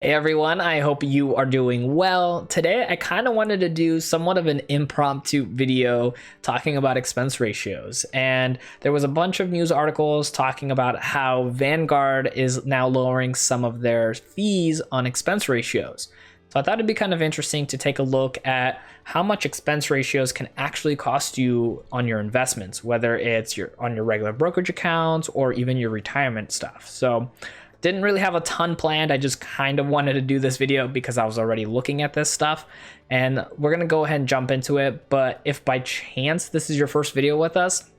Hey everyone, I hope you are doing well. Today I kind of wanted to do somewhat of an impromptu video talking about expense ratios. And there was a bunch of news articles talking about how Vanguard is now lowering some of their fees on expense ratios. So I thought it'd be kind of interesting to take a look at how much expense ratios can actually cost you on your investments, whether it's on your regular brokerage accounts or even your retirement stuff. So didn't really have a ton planned. I just kind of wanted to do this video because I was already looking at this stuff, and we're gonna go ahead and jump into it. But if by chance this is your first video with us,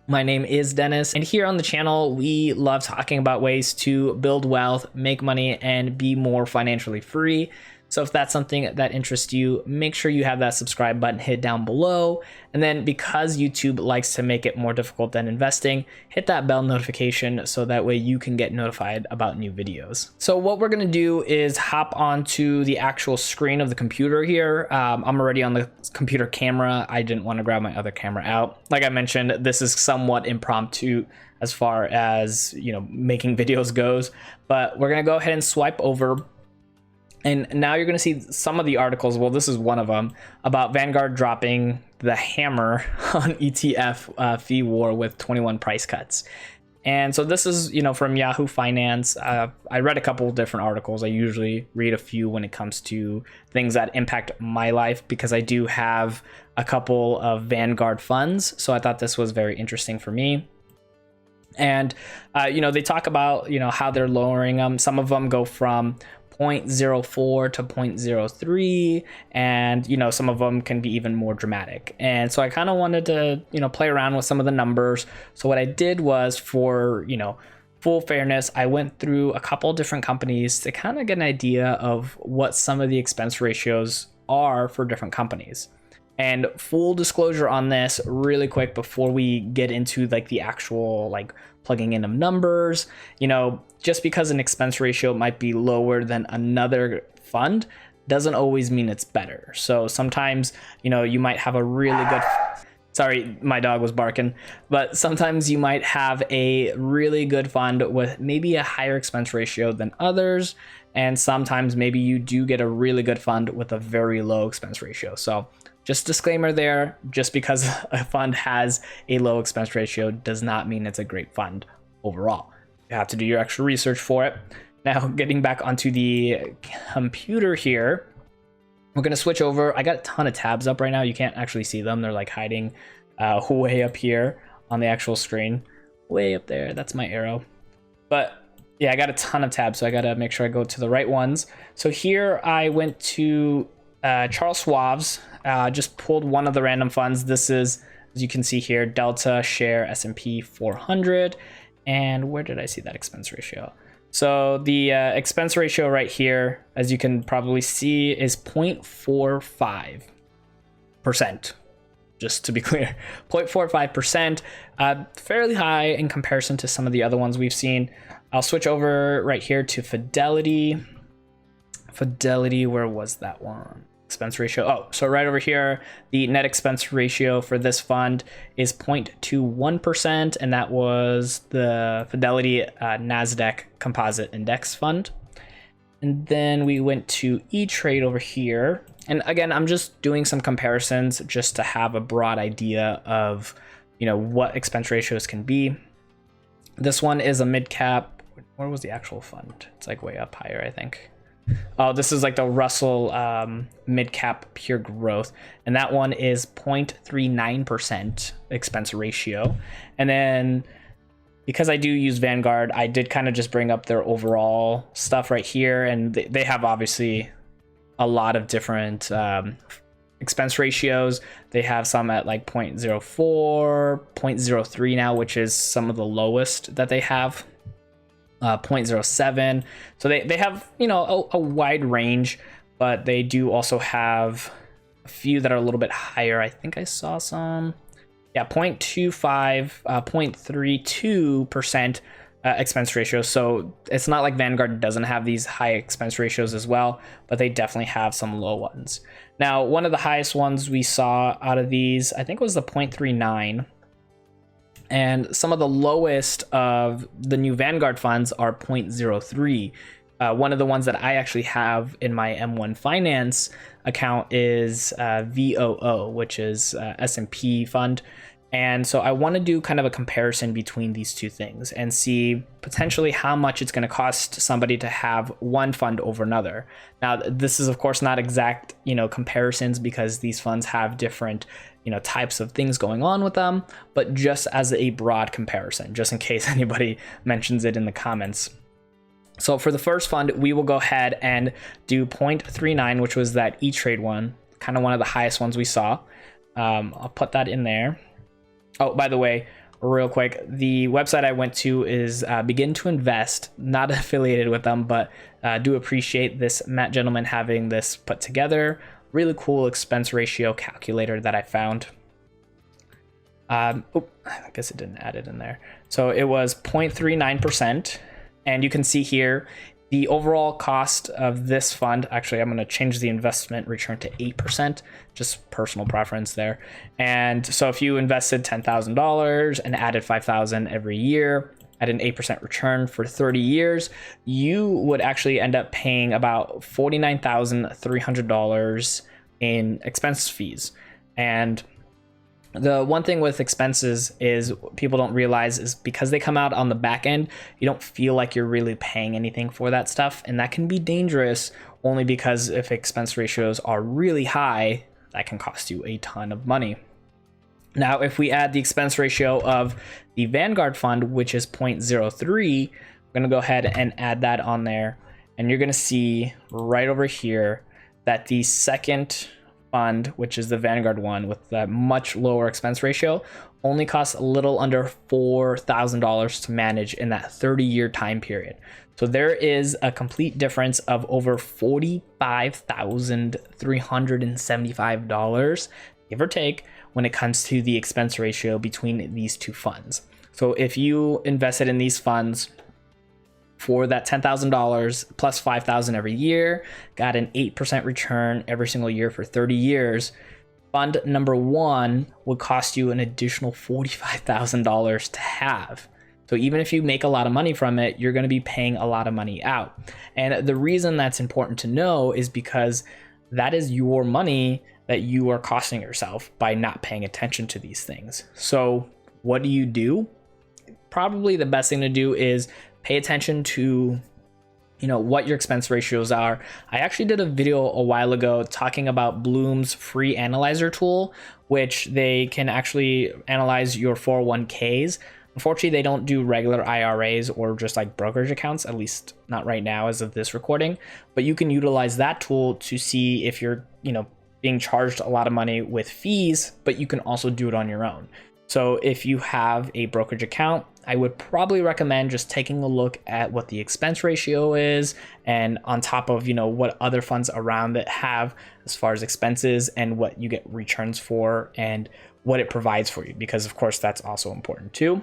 my name is Dennis, and here on the channel we love talking about ways to build wealth, make money, and be more financially free. So if that's something that interests you, make sure you have that subscribe button hit down below. And then because YouTube likes to make it more difficult than investing, hit that bell notification so that way you can get notified about new videos. So what we're gonna do is hop onto the actual screen of the computer here. I'm already on the computer camera. I didn't want to grab my other camera out. Like I mentioned, this is somewhat impromptu as far as, making videos goes, but we're gonna go ahead and swipe over. And now you're going to see some of the articles, well, this is one of them, about Vanguard dropping the hammer on ETF fee war with 21 price cuts. And so this is, from Yahoo Finance. I read a couple of different articles. I usually read a few when it comes to things that impact my life because I do have a couple of Vanguard funds. So I thought this was very interesting for me. And, they talk about, how they're lowering them. Some of them go from 0.04 to 0.03, and some of them can be even more dramatic. And so I kind of wanted to play around with some of the numbers. So what I did was, for full fairness, I went through a couple different companies to kind of get an idea of what some of the expense ratios are for different companies. And full disclosure on this really quick before we get into the actual plugging in of numbers, just because an expense ratio might be lower than another fund doesn't always mean it's better. So sometimes, you might have a really good, sorry, my dog was barking, but sometimes you might have a really good fund with maybe a higher expense ratio than others. And sometimes maybe you do get a really good fund with a very low expense ratio. So just disclaimer there, just because a fund has a low expense ratio does not mean it's a great fund overall. You have to do your extra research for it. Now, getting back onto the computer here, we're going to switch over. I got a ton of tabs up right now. You can't actually see them. They're hiding way up here on the actual screen. Way up there. That's my arrow. But yeah, I got a ton of tabs, so I got to make sure I go to the right ones. So here I went to Charles Schwab's, just pulled one of the random funds. This is, as you can see here, Delta Share S&P 400. And where did I see that expense ratio? So the expense ratio right here, as you can probably see, is 0.45%. Just to be clear, 0.45%, fairly high in comparison to some of the other ones we've seen. I'll switch over right here to Fidelity. Fidelity, where was that one? Expense ratio. Oh, so right over here, the net expense ratio for this fund is 0.21%, and that was the Fidelity NASDAQ Composite Index Fund. And then we went to E-Trade over here. And again, I'm just doing some comparisons just to have a broad idea of, what expense ratios can be. This one is a mid cap. Where was the actual fund? It's way up higher, I think. Oh, this is the Russell mid cap pure growth, and that one is 0.39% expense ratio. And then because I do use Vanguard, I did kind of just bring up their overall stuff right here, and they have obviously a lot of different expense ratios. They have some at 0.04, 0.03 now, which is some of the lowest that they have. 0.07. So they have, a wide range, but they do also have a few that are a little bit higher. I think I saw some, 0.25, 0.32% expense ratio. So it's not like Vanguard doesn't have these high expense ratios as well, but they definitely have some low ones. Now, one of the highest ones we saw out of these, I think, was the 0.39. And some of the lowest of the new Vanguard funds are 0.03. One of the ones that I actually have in my M1 Finance account is VOO, which is S&P fund. And so I want to do kind of a comparison between these two things and see potentially how much it's going to cost somebody to have one fund over another. Now, this is of course not exact, comparisons, because these funds have different, types of things going on with them, but just as a broad comparison, just in case anybody mentions it in the comments. So for the first fund, we will go ahead and do 0.39, which was that E-Trade one, kind of one of the highest ones we saw. I'll put that in there. Oh, by the way, real quick, the website I went to is Begin to Invest, not affiliated with them, but do appreciate this Matt gentleman having this put together. Really cool expense ratio calculator that I found. I guess it didn't add it in there. So it was 0.39%. And you can see here the overall cost of this fund. Actually, I'm going to change the investment return to 8%, just personal preference there. And so if you invested $10,000 and added $5,000 every year at an 8% return for 30 years, you would actually end up paying about $49,300 in expense fees. And the one thing with expenses is people don't realize is because they come out on the back end, you don't feel like you're really paying anything for that stuff. And that can be dangerous only because if expense ratios are really high, that can cost you a ton of money. Now, if we add the expense ratio of the Vanguard fund, which is 0.03, we're going to go ahead and add that on there. And you're going to see right over here that the second fund, which is the Vanguard one with that much lower expense ratio, only costs a little under $4,000 to manage in that 30-year time period. So there is a complete difference of over $45,375, give or take, when it comes to the expense ratio between these two funds. So if you invested in these funds for that $10,000 plus $5,000 every year, got an 8% return every single year for 30 years, fund number one would cost you an additional $45,000 to have. So even if you make a lot of money from it, you're going to be paying a lot of money out. And the reason that's important to know is because that is your money that you are costing yourself by not paying attention to these things. So what do? Probably the best thing to do is pay attention to, what your expense ratios are. I actually did a video a while ago talking about Bloom's free analyzer tool, which they can actually analyze your 401ks. Unfortunately, they don't do regular IRAs or just like brokerage accounts, at least not right now as of this recording, but you can utilize that tool to see if you're, being charged a lot of money with fees, but you can also do it on your own. So if you have a brokerage account, I would probably recommend just taking a look at what the expense ratio is, and on top of, what other funds around it have as far as expenses and what you get returns for and what it provides for you, because of course that's also important too.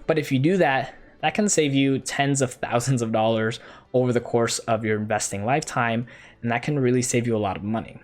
But if you do that, that can save you tens of thousands of dollars over the course of your investing lifetime, and that can really save you a lot of money.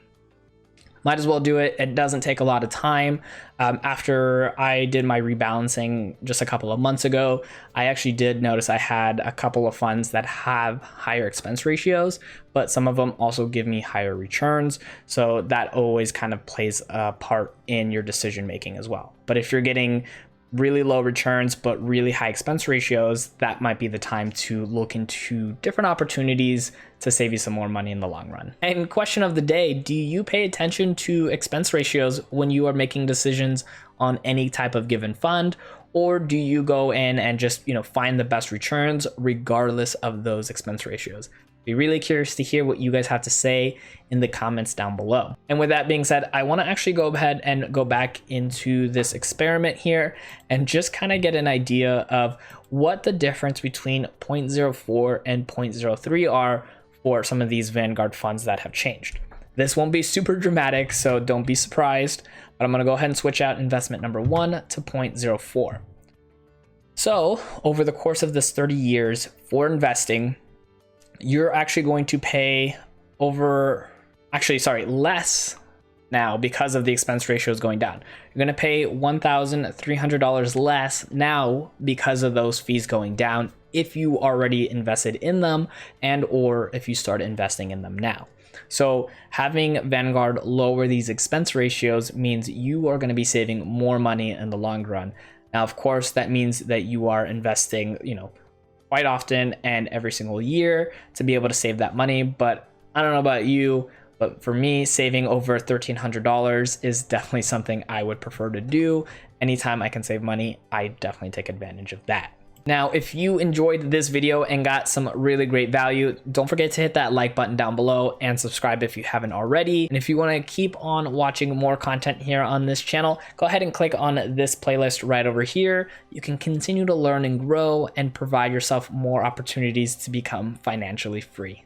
Might as well do it. It doesn't take a lot of time. After I did my rebalancing just a couple of months ago, I actually did notice I had a couple of funds that have higher expense ratios, but some of them also give me higher returns. So that always kind of plays a part in your decision making as well. But if you're getting really low returns but really high expense ratios, that might be the time to look into different opportunities to save you some more money in the long run. And question of the day, do you pay attention to expense ratios when you are making decisions on any type of given fund, or do you go in and just find the best returns regardless of those expense ratios? Be really curious to hear what you guys have to say in the comments down below. And with that being said, I want to actually go ahead and go back into this experiment here and just kind of get an idea of what the difference between 0.04 and 0.03 are for some of these Vanguard funds that have changed. This won't be super dramatic, so don't be surprised, but I'm going to go ahead and switch out investment number one to 0.04. So over the course of this 30 years for investing, you're actually going to pay less now because of the expense ratios going down. You're going to pay $1,300 less now because of those fees going down if you already invested in them and or if you start investing in them now. So having Vanguard lower these expense ratios means you are going to be saving more money in the long run. Now, of course, that means that you are investing, quite often and every single year to be able to save that money. But I don't know about you, but for me, saving over $1,300 is definitely something I would prefer to do. Anytime I can save money, I definitely take advantage of that. Now, if you enjoyed this video and got some really great value, don't forget to hit that like button down below and subscribe if you haven't already. And if you want to keep on watching more content here on this channel, go ahead and click on this playlist right over here. You can continue to learn and grow and provide yourself more opportunities to become financially free.